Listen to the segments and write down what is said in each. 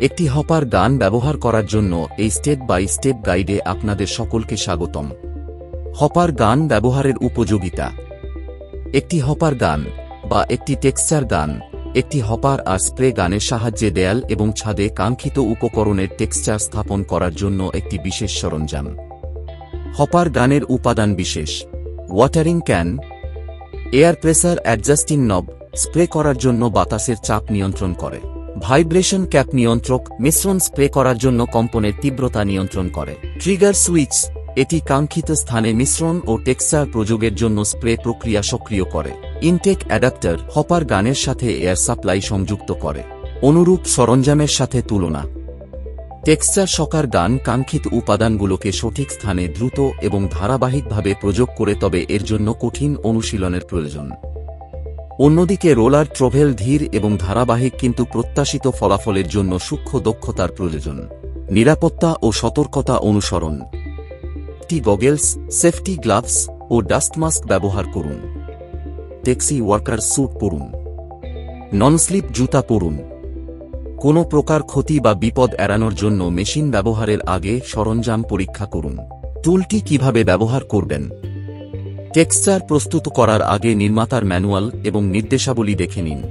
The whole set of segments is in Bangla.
একটি হপার গান ব্যবহার করার জন্য এই স্টেপ বাই স্টেপ গাইডে আপনাদের সকলকে স্বাগতম। হপার গান ব্যবহারের উপযোগিতা। একটি হপার গান বা একটি টেক্সচার গান একটি হপার আর স্প্রে গানের সাহায্যে দেয়াল এবং ছাদে কাঙ্ক্ষিত উপকরণের টেক্সচার স্থাপন করার জন্য একটি বিশেষ সরঞ্জাম। হপার গানের উপাদান বিশেষ: watering can, air pressure adjusting নব স্প্রে করার জন্য বাতাসের চাপ নিয়ন্ত্রণ করে, ভাইব্রেশন ক্যাপ নিয়ন্ত্রক মিশ্রণ স্প্রে করার জন্য কম্পনের তীব্রতা নিয়ন্ত্রণ করে, ট্রিগার সুইচ এটি কাঙ্ক্ষিত স্থানে মিশ্রণ ও টেক্সচার প্রয়োগের জন্য স্প্রে প্রক্রিয়া সক্রিয় করে, ইনটেক অ্যাডাপ্টার হপার গানের সাথে এয়ার সাপ্লাই সংযুক্ত করে, অনুরূপ সরঞ্জামের সাথে তুলনা। টেক্সচার শকার গান কাঙ্ক্ষিত উপাদানগুলোকে সঠিক স্থানে দ্রুত এবং ধারাবাহিকভাবে প্রয়োগ করে, তবে এর জন্য কঠিন অনুশীলনের প্রয়োজন। অন্যদিকে রোলার ট্রভেল ধীর এবং ধারাবাহিক, কিন্তু প্রত্যাশিত ফলাফলের জন্য সূক্ষ্ম দক্ষতার প্রয়োজন। নিরাপত্তা ও সতর্কতা অনুসরণ: গগলস, সেফটি গ্লাভস ও ডাস্ট মাস্ক ব্যবহার করুন। ট্যাক্সি ওয়ার্কার স্যুট পরুন। নন-স্লিপ জুতা পরুন। কোনো প্রকার ক্ষতি বা বিপদ এড়ানোর জন্য মেশিন ব্যবহারের আগে সরঞ্জাম পরীক্ষা করুন। টুলটি কিভাবে ব্যবহার করবেন? টেক্সচার প্রস্তুত করার আগে নির্মাতার ম্যানুয়াল এবং নির্দেশাবলী দেখে নিন।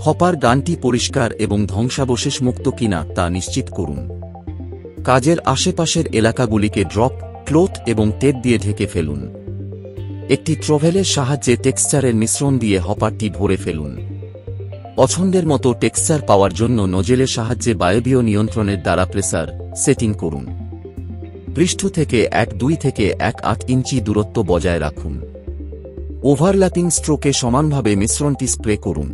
হপার গানটি পরিষ্কার এবং ধ্বংসাবশেষ মুক্ত কিনা তা নিশ্চিত করুন। কাজের আশেপাশের এলাকাগুলিকে ড্রপ ক্লথ এবং টেপ দিয়ে ঢেকে ফেলুন। একটি ট্রভেলের সাহায্যে টেক্সচারের মিশ্রণ দিয়ে হপারটি ভরে ফেলুন। পছন্দের মতো টেক্সচার পাওয়ার জন্য নোজেলের সাহায্যে বায়বীয় নিয়ন্ত্রণের দ্বারা প্রেসার সেটিং করুন। পৃষ্ঠ থেকে 1-2 থেকে 1-8 ইঞ্চি দূরত্ব বজায় রাখুন। ওভারল্যাপিং স্ট্রোকে সমানভাবে মিশ্রণটি স্প্রে করুন।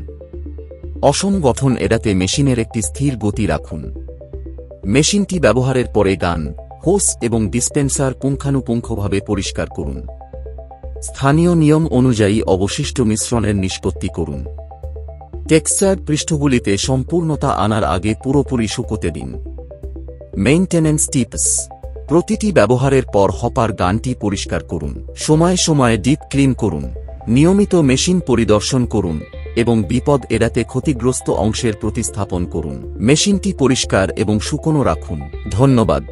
অসম গঠন এড়াতে মেশিনের একটি স্থির গতি রাখুন। মেশিনটি ব্যবহারের পরে গান, হোস এবং ডিসপেন্সার পুঙ্খানুপুঙ্খভাবে পরিষ্কার করুন। স্থানীয় নিয়ম অনুযায়ী অবশিষ্ট মিশ্রণের নিষ্পত্তি করুন। টেক্সচার পৃষ্ঠগুলিতে সম্পূর্ণতা আনার আগে পুরোপুরি শুকোতে দিন। মেইনটেনেন্স টিপস: প্রতিটি ব্যবহারের পর হপার গানটি পরিষ্কার করুন। সময়ে সময়ে ডিপ ক্লিন করুন। নিয়মিত মেশিন পরিদর্শন করুন এবং বিপদ এড়াতে ক্ষতিগ্রস্ত অংশের প্রতিস্থাপন করুন। মেশিনটি পরিষ্কার এবং শুকনো রাখুন। ধন্যবাদ।